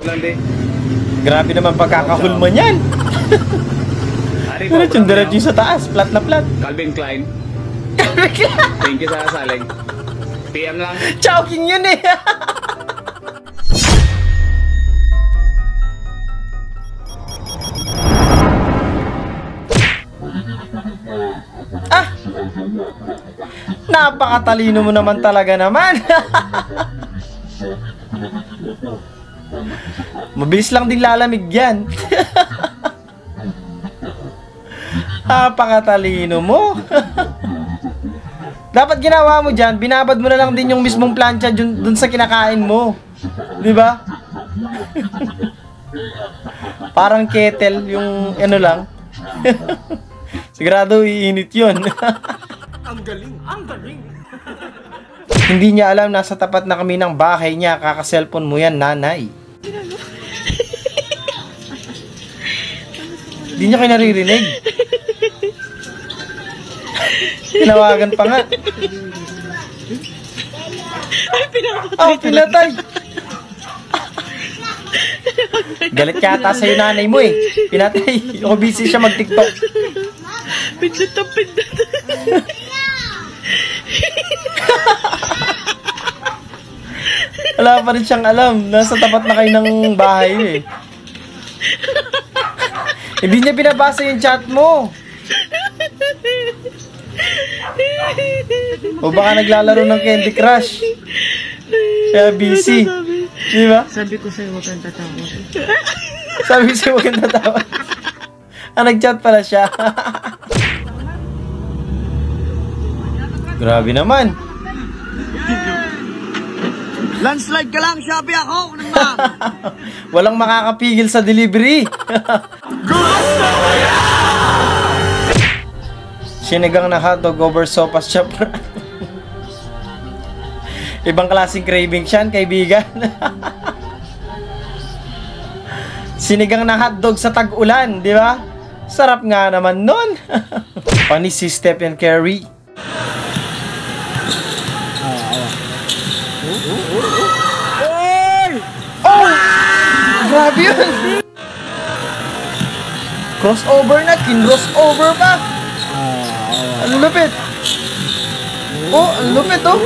lang din. Grabe naman pagkakahulma niyan. Diretso sa taas, flat na flat. Calvin Klein. Thank you sa saling. PM lang. Chowking yun eh. Napakatalino mo naman talaga naman. Mabilis lang din lalamig yan. Napakatalino mo. Dapat ginawa mo dyan, binabad mo na lang din yung mismong plancha dun sa kinakain mo. Di ba? Parang kettle, yung ano lang. Sigurado iinit yun. Ang galing, ang galing. Hindi niya alam, nasa tapat na kami ng bahay niya. Kaka-cellphone mo yan, nanay. Hindi niya kayo naririnig. Tinawagan pa nga. Ay, pinapatay. Oh, pinatay. Galit yata sa'yo nanay mo eh. Pinatay. O busy siya mag-TikTok. Pindot ang pindot. Wala pa rin siyang alam. Nasa tapat na kayo ng bahay eh. Hindi niya binabasa yung chat mo. O baka naglalaro ng Candy Crush. Kaya busy. Di ba? Sabi ko sa'yo, huwag kang tatawa. Sabi ko sa'yo, huwag kang tatawa. Nag-chat pala siya. Grabe naman. Landslide ka lang, Shopee ako. Walang makakapigil sa delivery. Sinigang na hotdog over sopas chop. Ibang klaseng craving siyan, kaibigan. Sinigang na hotdog sa tag-ulan, di ba? Sarap nga naman nun. Panis si Stephen Curry. Oh! Grabe yun! Crossover na, kin-crossover pa! Ang lupit! Oh, ang lupit oh!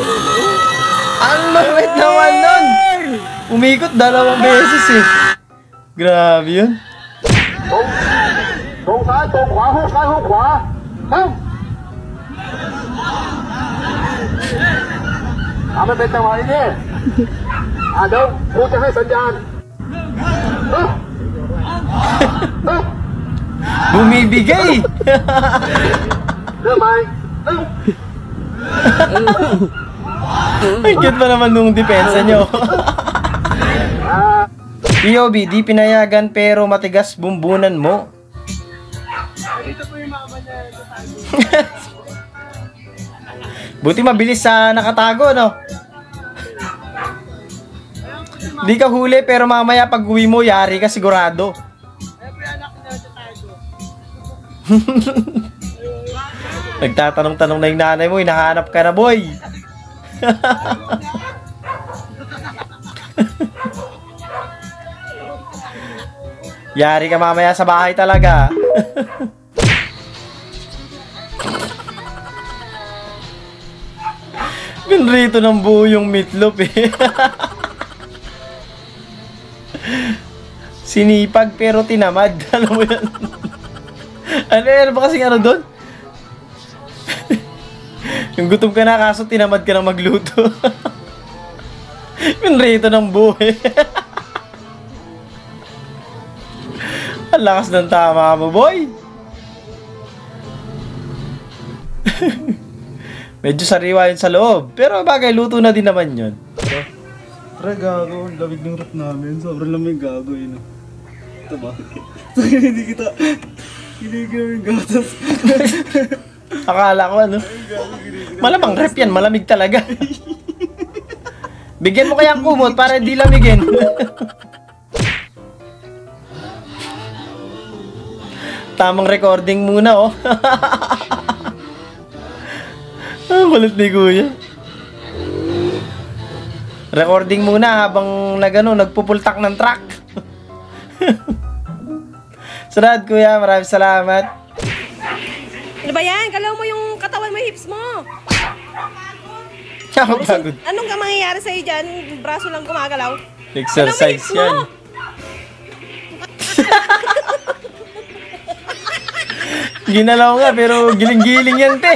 Ang lupit naman nun! Umikot 2 beses eh. Grabe yun. 左ซ้ายตรงขวาห้องซ้ายห้องขวาตั้งไม่เป็นจังหวะนี้เดี๋ยวครูจะให้สัญญาณ Bumibigay! เริ่มใหม่ Ay, cute pa naman nung depensa nyo. POB, di pinayagan pero matigas bumbunan mo. Dito po yung mama niya. Buti mabilis sa nakatago, no? Di ka huli pero mamaya pag uwi mo, yari ka sigurado. Nagtatanong-tanong na yung nanay mo, hinahanap ka na, boy. Yari ka mamaya sa bahay talaga. Pinrito ng buo yung meatloaf eh. Sinipag pero tinamad. Alam mo yan? Ano ba kasing ano doon? Yung gutom ka na kaso tinamad ka na magluto. Pinrito ng buo eh. Ang lakas ng tama mo, boy. Medyo sariwa yun sa loob. Pero bagay, luto na din naman yun. Tara, gago. Lamig ng rep namin. Sobrang lamig, gago yun. Ito ba? Hindi kita yung gatas. Akala ko ano. Malamang rep yan, malamig talaga. Bigyan mo kaya ang kumot para hindi lamigin. Tamang recording muna oh. Ang kulit ni kuya. Recording muna habang nagpupultak ng truck. Sarad, kuya. Maraming salamat. Ano ba yan? Galaw mo yung katawan mo, hips mo. Nakapagod. Anong ka mangyayari sa'yo dyan? Yung braso lang gumagalaw. Exercise Galaw mo, hips yan. mo. Ginalaw nga, pero giling-giling yan, te.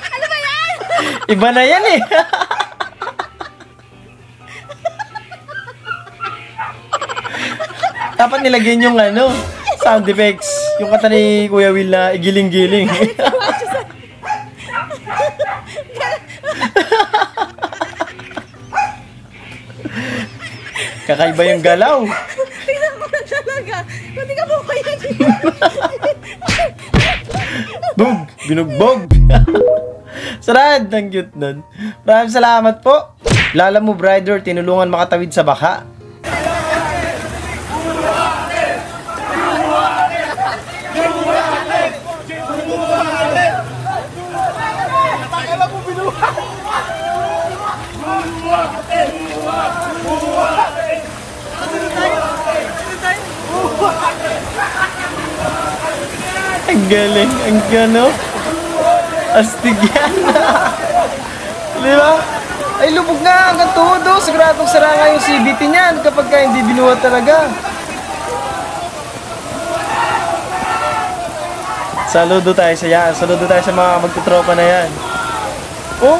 Ano ba yan? Iba na yan, eh. Dapat nilagyan yung ano, sound effects. Yung kata ni Kuya Will na igiling-giling. Kakaiba yung galaw. Tingnan mo na talaga. Hindi ka mo kaya Bug! Binugbog! Sarad! Ang cute nun. Maraming salamat po. Lala mo, brother, tinulungan makatawid sa baka. Ang galing, ang gano. Astig yan. Di ba? Ay, lubog nga hanggang todo. Siguradong sara nga yung CVT niyan kapag ka hindi binuhat talaga. Saludo tayo sa yan. Saludo tayo sa mga magtutropa na yan. Oh,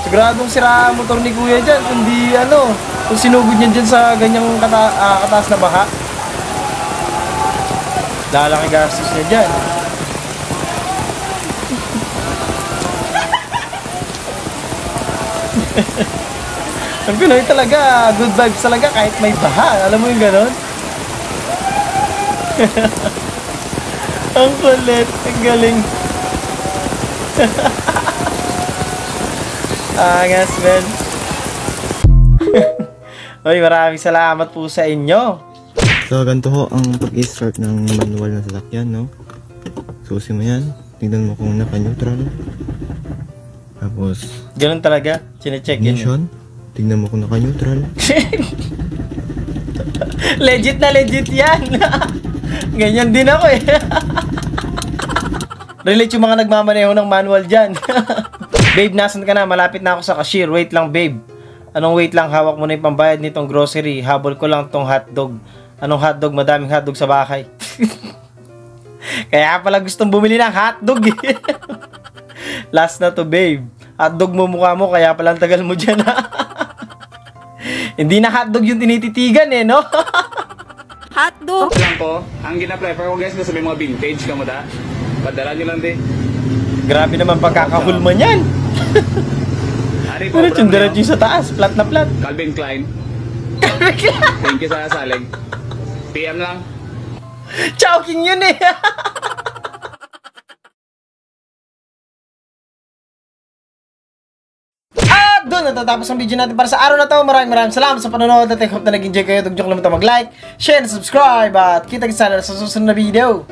siguradong sira ang motor ni Kuya dyan. Kundi ano, kung sinugod niyan dyan sa ganyang kataas na baha. Lalaki gastos niya dyan. Ang Pinoy talaga, good vibes talaga kahit may baha. Alam mo yung ganon? Ang kulit, ang galing. Angas, man. Uy, maraming salamat po sa inyo. So, ganito ho ang pag-i-start ng manual na sasakyan, no? Susi mo yan. Tingnan mo kung naka-neutral. Tapos, Ganun talaga, chinecheck yun. ignition. Tingnan mo kung naka-neutral. Legit na legit yan. Ganyan din ako eh. Relate yung mga nagmamaneho ng manual dyan. Babe, nasan ka na? Malapit na ako sa cashier. Wait lang, babe. Anong wait lang? Hawak mo na yung pambayad nitong grocery. Habol ko lang tong hotdog. Anong hotdog? Madaming hotdog sa bahay. Kaya pala gustong bumili ng hotdog eh. Last na to, babe. Hotdog mo mukha mo, kaya pala ang tagal mo dyan ha. Hindi na hotdog yung tinititigan eh, no? Hotdog. Lang po, ang gina-prefer ko guys na sabi mga vintage ka mo da. Padala nyo lang din. Grabe naman pagkakahulman yan. Ari po, Diretso sa taas, flat na flat. Calvin Klein. Thank you sa salig. PM lang. Chowking yun eh. At doon natatapos ang video natin para sa araw na to. Maraming salamat sa panonood at I hope na nag-enjoy kayo. Huwag niyo kalimutan mag-like, share, and subscribe. At kita-kita sa susunod na video.